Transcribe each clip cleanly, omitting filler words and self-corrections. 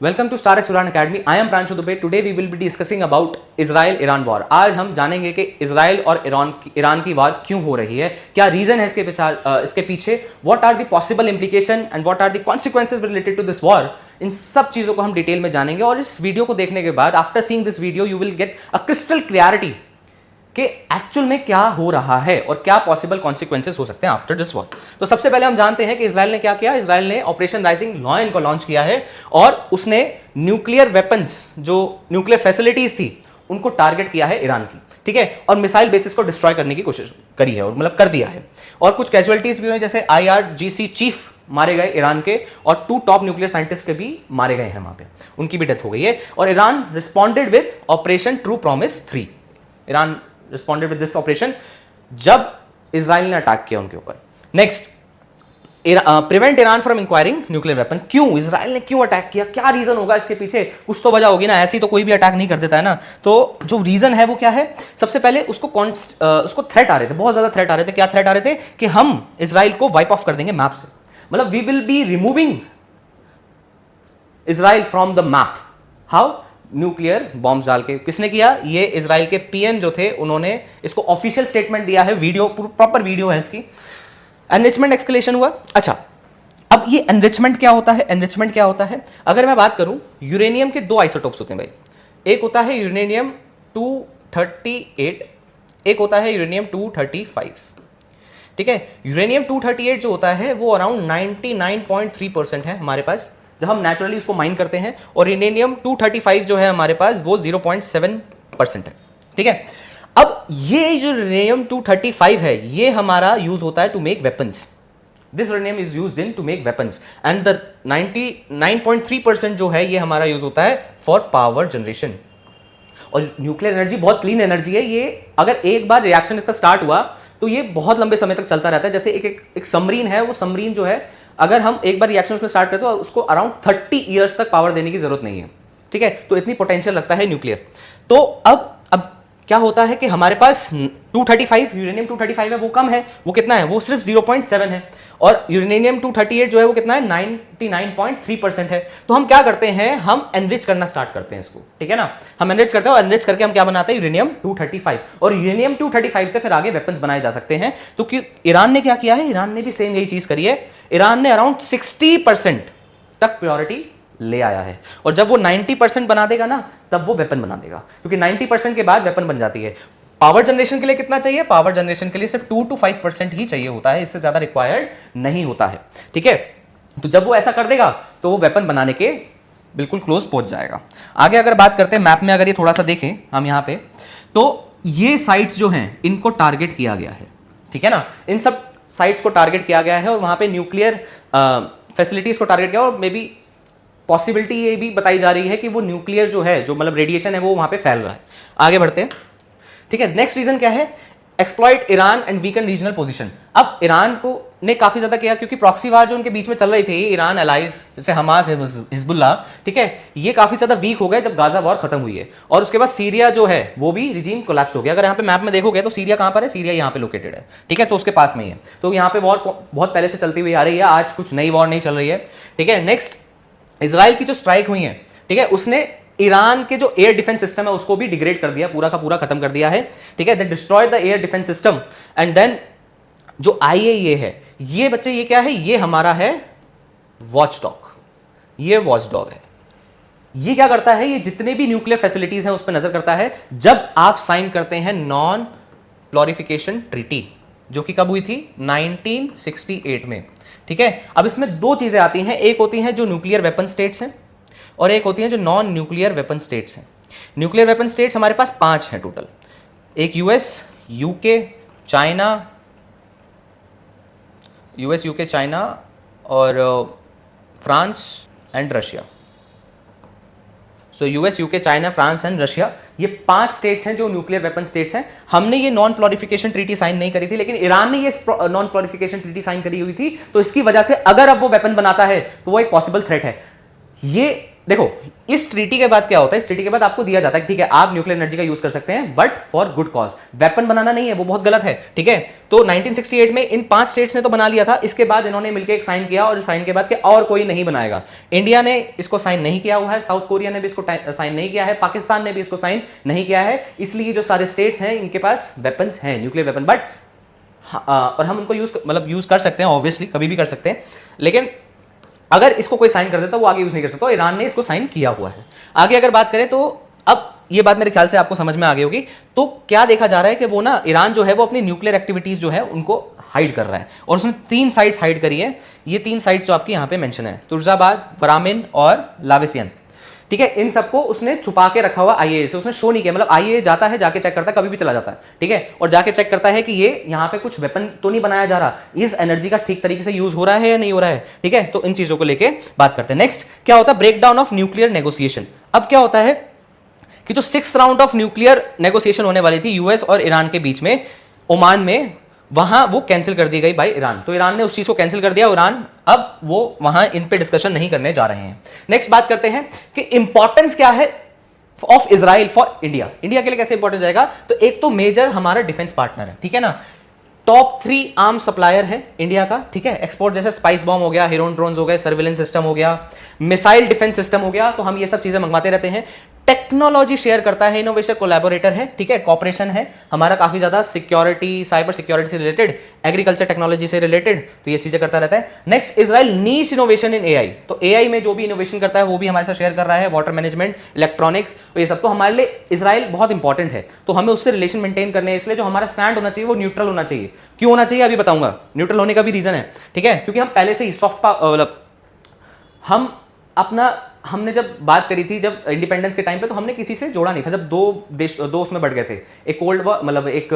Welcome to star X Udaan academy. I am Pranshu Dubey. Today we will be discussing about Israel Iran war. आज हम जानेंगे कि Israel और Iran की वार क्यों हो रही है, क्या रीजन है इसके पीछे, what are the possible implication and what are the consequences related to this war. इन सब चीजों को हम डिटेल में जानेंगे और इस वीडियो को देखने के बाद after seeing this video you will get a crystal clarity कि एक्चुअल में क्या हो रहा है और क्या पॉसिबल कॉन्सिक्वेंसेस हो सकते हैं आफ्टर दिस वॉर। तो सबसे पहले हम जानते हैं कि इजराइल ने क्या किया। इजराइल ने ऑपरेशन राइजिंग लॉयन को लॉन्च किया है और उसने न्यूक्लियर वेपन्स, जो न्यूक्लियर फैसिलिटीज थी, उनको टारगेट किया है ईरान की, ठीक है, और मिसाइल बेसिस को डिस्ट्रॉय करने की कोशिश करी है और मतलब कर दिया है। और कुछ कैजुअलिटीज भी हुई, जैसे IRGC चीफ मारे गए ईरान के और 2 टॉप न्यूक्लियर साइंटिस्ट के भी मारे गए हैं, वहां पे उनकी भी डेथ हो गई है। और Iran responded with operation true promise 3। Iran responded with this operation जब इजराइल ने अटैक किया उनके ऊपर। Next, prevent Iran from enquiring nuclear weapon. क्यों इजराइल ने क्यों अटैक किया, क्या रीजन होगा इसके पीछे? कुछ तो वजह होगी ना, ऐसी तो कोई भी अटैक नहीं कर देता है ना। तो जो रीजन है वो क्या है? सबसे पहले उसको थ्रेट आ रहे थे, बहुत ज्यादा थ्रेट आ रहे थे। क्या थ्रेट आ रहे थे? कि हम इजराइल को वाइप ऑफ कर देंगे मैप से, मतलब we will be removing Israel from the map. How? Nuclear bombs डाल के। किसने किया? ये इजराइल के PM जो थे, उन्होंने इसको ऑफिशियल स्टेटमेंट दिया है, वीडियो प्रॉपर वीडियो है इसकी। एनरिचमेंट एक्सकेलेशन हुआ। अच्छा, अब ये एनरिचमेंट क्या होता है? एनरिचमेंट क्या होता है? अगर मैं बात करूं, यूरेनियम के 2 आइसोटोप्स होते हैं भाई। एक होता है यूरेनियम 238, एक होता है यूरेनियम 235, ठीक है। यूरेनियम 238 जो होता है वो अराउंड 99.3% है हमारे पास, जब हम नेचुरली उसको माइन करते हैं। और यूरेनियम 235 जो है हमारे पास वो 0.7% है, ठीक है। अब ये जो यूरेनियम 235 है, ये हमारा यूज होता है to make weapons. This uranium is used in to make weapons and the 99.3% जो है ये हमारा यूज होता है फॉर पावर जनरेशन। और न्यूक्लियर एनर्जी बहुत क्लीन एनर्जी है। ये अगर एक बार रिएक्शन इसका स्टार्ट हुआ तो ये बहुत लंबे समय तक चलता रहता है। जैसे एक सबमरीन है, वो सबमरीन जो है, अगर हम एक बार रिएक्शन उसमें स्टार्ट करते हैं तो उसको अराउंड 30 ईयर्स तक पावर देने की जरूरत नहीं है, ठीक है। तो इतनी पोटेंशियल लगता है न्यूक्लियर। तो अब क्या होता है कि हमारे पास 235 यूरेनियम 235 है, वो कम है। वो कितना है? वो सिर्फ 0.7 है। और यूरेनियम 238 जो है वो कितना है? 99.3% है। तो हम क्या करते हैं? हम एनरिच करना स्टार्ट करते हैं इसको, ठीक है ना। हम एनरिच करते हैं और एनरिच करके हम क्या बनाते हैं? यूरेनियम 235। और यूरेनियम 235 से फिर आगे वेपन्स बनाए जा सकते हैं। तो क्यों ईरान ने क्या किया है? ईरान ने भी सेम यही चीज करी है। ईरान ने अराउंड 60% तक प्योरिटी ले आया है। और जब वो 90% बना देगा ना, तब वो वेपन बना देगा, क्योंकि 90% के बाद वेपन बन जाती है। पावर जनरेशन के लिए कितना चाहिए? पावर जनरेशन के लिए सिर्फ 2 to 5% ही चाहिए होता है, इससे ज्यादा रिक्वायर्ड नहीं होता है, ठीक है। तो जब वो ऐसा कर देगा तो वो वेपन बनाने के बिल्कुल क्लोज पहुंच जाएगा। आगे अगर बात करते हैं मैप में, अगर ये थोड़ा सा देखें हम यहां पे, तो ये साइट्स जो हैं इनको टारगेट किया गया है, ठीक है ना। इन सब साइट्स को टारगेट किया गया है और वहां पे न्यूक्लियर फैसिलिटीज को टारगेट किया। और मे बी पॉसिबिलिटी ये भी बताई जा रही है कि वो न्यूक्लियर जो है, जो मतलब रेडिएशन है, वो वहां पे फैल रहा है। आगे बढ़ते हैं, ठीक है। नेक्स्ट रीजन क्या है? Exploit Iran and weaken regional position. अब ईरान को ने काफी ज्यादा किया, क्योंकि प्रॉक्सी वार जो उनके बीच में चल रही थी, ईरान एलाइज जैसे हमास, हिजबुल्लाह, ठीक है, ये काफी ज्यादा वीक हो गए जब गाजा वॉर खत्म हुई है। और उसके बाद सीरिया जो है वो भी रिजीम कोलैप्स हो गया। अगर यहाँ पे मैप में देखोगे तो सीरिया कहां पर है? सीरिया यहाँ पे लोकेटेड है, ठीक है, तो उसके पास में ही है। तो यहाँ पे वॉर बहुत पहले से चलती हुई आ रही है, आज कुछ नई वॉर नहीं चल रही है, ठीक है। नेक्स्ट, इजराइल की जो स्ट्राइक हुई है, ठीक है, उसने ईरान के जो एयर डिफेंस सिस्टम है उसको भी डिग्रेड कर दिया, पूरा का पूरा खत्म कर दिया है, ठीक है। They destroyed the air defence system. And then जो IAEA है, ये बच्चे ये क्या है? ये हमारा है वॉचडॉग। ये वॉचडॉग है। ये क्या करता है? ये जितने भी न्यूक्लियर फैसिलिटीज हैं उस पर नजर करता है। जब आप साइन करते हैं नॉन प्लोरिफिकेशन ट्रीटी, जो कि कब हुई थी? 1968 में, ठीक है। अब इसमें 2 चीजें आती हैं, एक होती हैं जो न्यूक्लियर वेपन स्टेट्स हैं और एक होती हैं जो नॉन न्यूक्लियर वेपन स्टेट्स हैं। न्यूक्लियर वेपन स्टेट्स हमारे पास 5 हैं टोटल। एक US, UK, चाइना और France and Russia. So US, UK, China, France and Russia, ये 5 स्टेट्स हैं जो न्यूक्लियर वेपन स्टेट्स हैं। हमने ये नॉन प्लोरिफिकेशन ट्रीटी साइन नहीं करी थी, लेकिन ईरान ने ये नॉन प्लोरिफिकेशन ट्रीटी साइन करी हुई थी। तो इसकी वजह से अगर अब वो वेपन बनाता है तो वो एक पॉसिबल थ्रेट है। ये देखो इस ट्रीटी के बाद क्या होता है, इस ट्रीटी के बाद आपको दिया जाता है ठीक है आप न्यूक्लियर एनर्जी का यूज कर सकते हैं but for good cause, weapon बनाना नहीं है, वो बहुत गलत है, ठीक है। तो 1968 में इन 5 स्टेट्स ने तो बना लिया था, इसके बाद इन्होंने मिलकर एक साइन किया और साइन के बाद के और कोई नहीं बनाएगा। इंडिया ने इसको साइन नहीं किया हुआ है, साउथ कोरिया ने भी इसको साइन नहीं किया है, पाकिस्तान ने भी इसको साइन नहीं किया है, इसलिए जो सारे स्टेट्स हैं इनके पास वेपन्स हैं, न्यूक्लियर वेपन, बट और हम उनको यूज कर सकते हैं, ऑब्वियसली कभी भी कर सकते हैं, लेकिन अगर इसको कोई साइन कर देता वो आगे यूज नहीं कर सकता। ईरान ने इसको साइन किया हुआ है। आगे अगर बात करें तो अब ये बात मेरे ख्याल से आपको समझ में आ गई होगी। तो क्या देखा जा रहा है कि वो ना ईरान जो है वो अपनी न्यूक्लियर एक्टिविटीज जो है उनको हाइड कर रहा है, और उसने 3 साइट्स हाइड करी है। ये 3 साइट्स जो आपकी यहां पे मेंशन है, तुर्जाबाद, फरामिन और लावेसियन, ठीक है। इन सबको उसने छुपा के रखा हुआ आईएए से, उसने शो नहीं किया, मतलब आईएए जाता है जाके चेक करता है, कभी भी चला जाता है, ठीक है, और जाके चेक करता है कि ये यहाँ पे कुछ वेपन तो नहीं बनाया जा रहा, इस एनर्जी का ठीक तरीके से यूज हो रहा है या नहीं हो रहा है, ठीक है। तो इन चीजों को लेके बात करते हैं। नेक्स्ट क्या होता है, break down of nuclear negotiation. अब क्या होता है कि जो 6th round of nuclear negotiation होने वाली थी यूएस और ईरान के बीच में ओमान में, वहां वो कैंसिल कर दी गई बाय ईरान। तो ईरान ने उस चीज को कैंसिल कर दिया, ईरान अब वो वहां इन पे डिस्कशन नहीं करने जा रहे हैं। नेक्स्ट बात करते हैं कि इंपॉर्टेंस क्या है of Israel for India. India के लिए कैसे इंपॉर्टेंट जाएगा, तो एक तो मेजर हमारा डिफेंस पार्टनर है, ठीक है ना, टॉप 3 आर्म सप्लायर है इंडिया का, ठीक है। एक्सपोर्ट जैसे स्पाइस बॉम्ब हो गया, हेरोन ड्रोन्स हो गए, सर्विलेंस सिस्टम हो गया, मिसाइल डिफेंस सिस्टम हो गया, तो हम ये सब चीजें मंगवाते रहते हैं। टेक्नोलॉजी शेयर करता है, इनोवेशन कोलैबोरेटर है, ठीक है, कॉपरेशन है हमारा काफी ज्यादा, सिक्योरिटी, साइबर सिक्योरिटी से रिलेटेड, एग्रीकल्चर टेक्नोलॉजी से रिलेटेड, तो ये चीजें करता रहता है। Next Israel niche innovation in AI, तो एआई में जो भी इनोवेशन करता है वो भी हमारे साथ शेयर कर रहा है, वाटर मैनेजमेंट, इलेक्ट्रॉनिक्स, तो ये सब तो हमारे लिए इजराइल बहुत इंपॉर्टेंट है, तो हमें उससे रिलेशन मेंटेन करने हैं, इसलिए जो हमारा स्टैंड होना चाहिए वो न्यूट्रल होना चाहिए। क्यों होना चाहिए अभी बताऊंगा, न्यूट्रल होने का भी रीजन है, ठीक है, क्योंकि हम पहले से ही सॉफ्ट मतलब हम अपना, हमने जब बात करी थी जब इंडिपेंडेंस के टाइम पे, तो हमने किसी से जोड़ा नहीं था, जब दो उसमें बढ़ गए थे, एक कोल्ड वॉर मतलब एक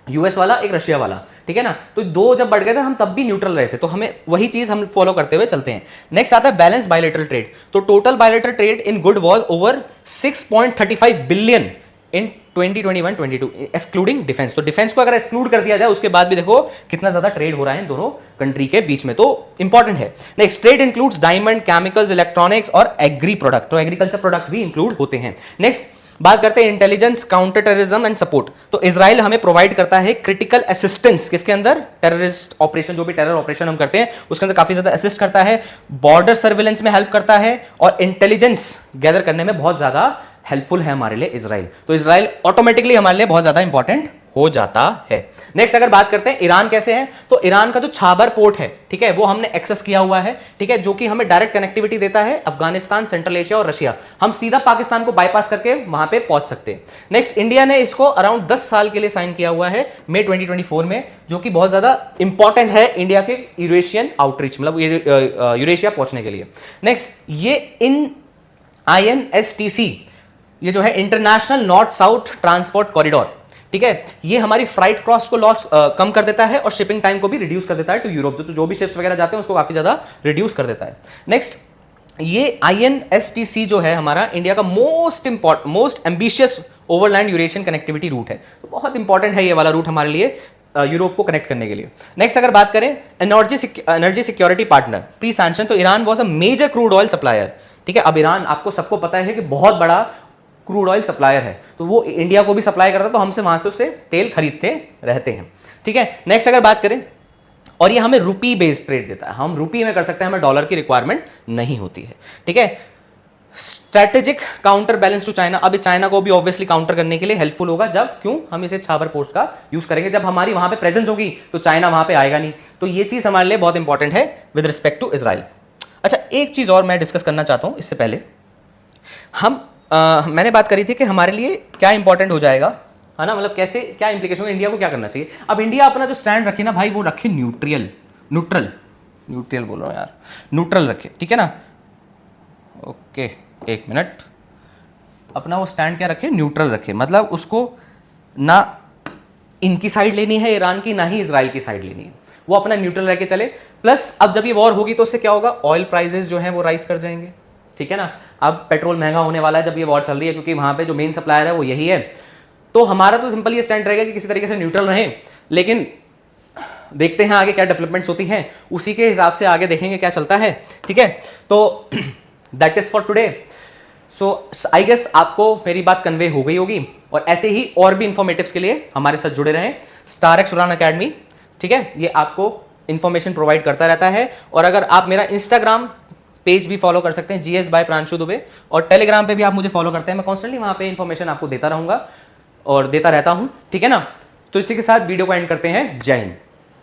यूएस वाला, एक रशिया वाला, ठीक है ना, तो 2 जब बढ़ गए थे हम तब भी न्यूट्रल रहे थे, तो हमें वही चीज हम फॉलो करते हुए चलते हैं। नेक्स्ट आता है बैलेंस बायलैटरल ट्रेड, तो total bilateral trade in good was over 6.35 billion in 2021-22 excluding defence. तो डिफेंस को अगर एक्सक्लूड कर दिया जाए उसके बाद भी देखो कितना ज्यादा ट्रेड हो रहा है इन दोनों कंट्री के बीच में, तो इंपॉर्टेंट है। Next trade includes diamond, chemicals, electronics और एग्री प्रोडक्ट, तो एग्रीकल्चर प्रोडक्ट भी इंक्लूड होते हैं। नेक्स्ट बात करते हैं intelligence, counter terrorism and support, तो इजराइल हमें प्रोवाइड करता है क्रिटिकल असिस्टेंस, किसके अंदर, टेररिस्ट ऑपरेशन, जो भी टेरर ऑपरेशन हम करते हैं उसके अंदर काफी ज्यादा असिस्ट करता है, बॉर्डर सर्विलेंस में हेल्प करता है, और इंटेलिजेंस गैदर करने में बहुत ज्यादा हेल्पफुल है हमारे लिए इजराइल, तो इजराइल ऑटोमेटिकली हमारे लिए बहुत ज्यादा इंपॉर्टेंट हो जाता है। नेक्स्ट अगर बात करते हैं ईरान कैसे है, तो ईरान का जो छाबर पोर्ट है, ठीक है, वो हमने एक्सेस किया हुआ है, ठीक है, जो कि हमें डायरेक्ट कनेक्टिविटी देता है अफगानिस्तान, सेंट्रल एशिया और रशिया, हम सीधा पाकिस्तान को बाईपास करके वहां पे पहुंच सकते हैं। नेक्स्ट इंडिया ने इसको अराउंड 10 साल के लिए साइन किया हुआ है मई 2024 में, जो कि बहुत ज्यादा इंपॉर्टेंट है इंडिया के यूरेशियन आउटरीच, मतलब यूरेशिया पहुंचने के लिए। नेक्स्ट ये इन INSTC, ये जो है international north south transport corridor, ठीक है, ये हमारी फ्राइट कॉस्ट को लॉस कम कर देता है और शिपिंग टाइम को भी रिड्यूस कर देता है टू यूरोप, जो भी शिप्स वगैरह जाते हैं उसको काफी ज्यादा रिड्यूस कर देता है। नेक्स्ट ये INSTC जो है हमारा इंडिया का most ambitious overland Eurasian connectivity route है, तो बहुत इंपॉर्टेंट है ये वाला रूट हमारे लिए यूरोप को कनेक्ट करने के लिए। नेक्स्ट अगर बात करें energy security partner pre sanction, तो Iran was a major crude oil supplier, ठीक है। अब ईरान आपको सबको पता है कि बहुत बड़ा क्रूड ऑयल सप्लायर है, तो वो इंडिया को भी सप्लाई करता है, तो हमसे वहां से उससे तेल खरीदते रहते हैं, ठीक है। नेक्स्ट अगर बात करें, और ये हमें रुपी बेस्ड ट्रेड देता है, हम रुपी में कर सकते हैं, हमें डॉलर की रिक्वायरमेंट नहीं होती है, ठीक है। Strategic counter balance to China, अब चाइना को भी ऑब्वियसली काउंटर करने के लिए हेल्पफुल होगा, जब क्यों हम इसे छाबर पोस्ट का यूज करेंगे, जब हमारी वहां पे प्रेजेंस होगी तो चाइना वहां पे आएगा नहीं, तो ये चीज हमारे लिए बहुत इंपॉर्टेंट है विद रिस्पेक्ट टू इजराइल। अच्छा एक चीज और मैं डिस्कस करना चाहता हूं इससे पहले, मैंने बात करी थी कि हमारे लिए क्या इंपॉर्टेंट हो जाएगा, है ना, मतलब कैसे क्या इंप्लीकेशन, इंडिया को क्या करना चाहिए। अब इंडिया अपना जो स्टैंड रखे ना भाई, वो रखे न्यूट्रल बोल रहा हूँ यार, न्यूट्रल रखे, ठीक है ना, ओके एक मिनट, अपना वो स्टैंड क्या रखे, न्यूट्रल रखे, मतलब उसको ना इनकी साइड लेनी है ईरान की, ना ही इजराइल की साइड लेनी है, वो अपना न्यूट्रल रह के चले। प्लस अब जब ये वॉर होगी तो उससे क्या होगा, ऑयल प्राइसेस जो हैं वो राइज कर जाएंगे, ठीक है ना, अब पेट्रोल महंगा होने वाला है जब ये वॉर चल रही है, क्योंकि वहां पे जो मेन सप्लायर है वो यही है, तो हमारा तो सिंपल ये स्टैंड रहेगा कि किसी तरीके से न्यूट्रल रहें, लेकिन देखते हैं आगे क्या डेवलपमेंट्स होती हैं, उसी के हिसाब से आगे देखेंगे क्या चलता है, ठीक है। तो that is for today. So I guess आपको मेरी बात कन्वे हो गई होगी, और ऐसे ही और भी इंफॉर्मेटिव्स के लिए हमारे साथ जुड़े रहें। StarX उड़ान अकेडमी, ठीक है, ये आपको इंफॉर्मेशन प्रोवाइड करता रहता है। और अगर आप मेरा इंस्टाग्राम पेज भी फॉलो कर सकते हैं, GS बाय प्रांशु दुबे, और टेलीग्राम पे भी आप मुझे फॉलो करते हैं, मैं कॉन्स्टेंटली वहां पे इंफॉर्मेशन आपको देता रहूंगा और देता रहता हूं, ठीक है ना। तो इसी के साथ वीडियो को एंड करते हैं। जय हिंद।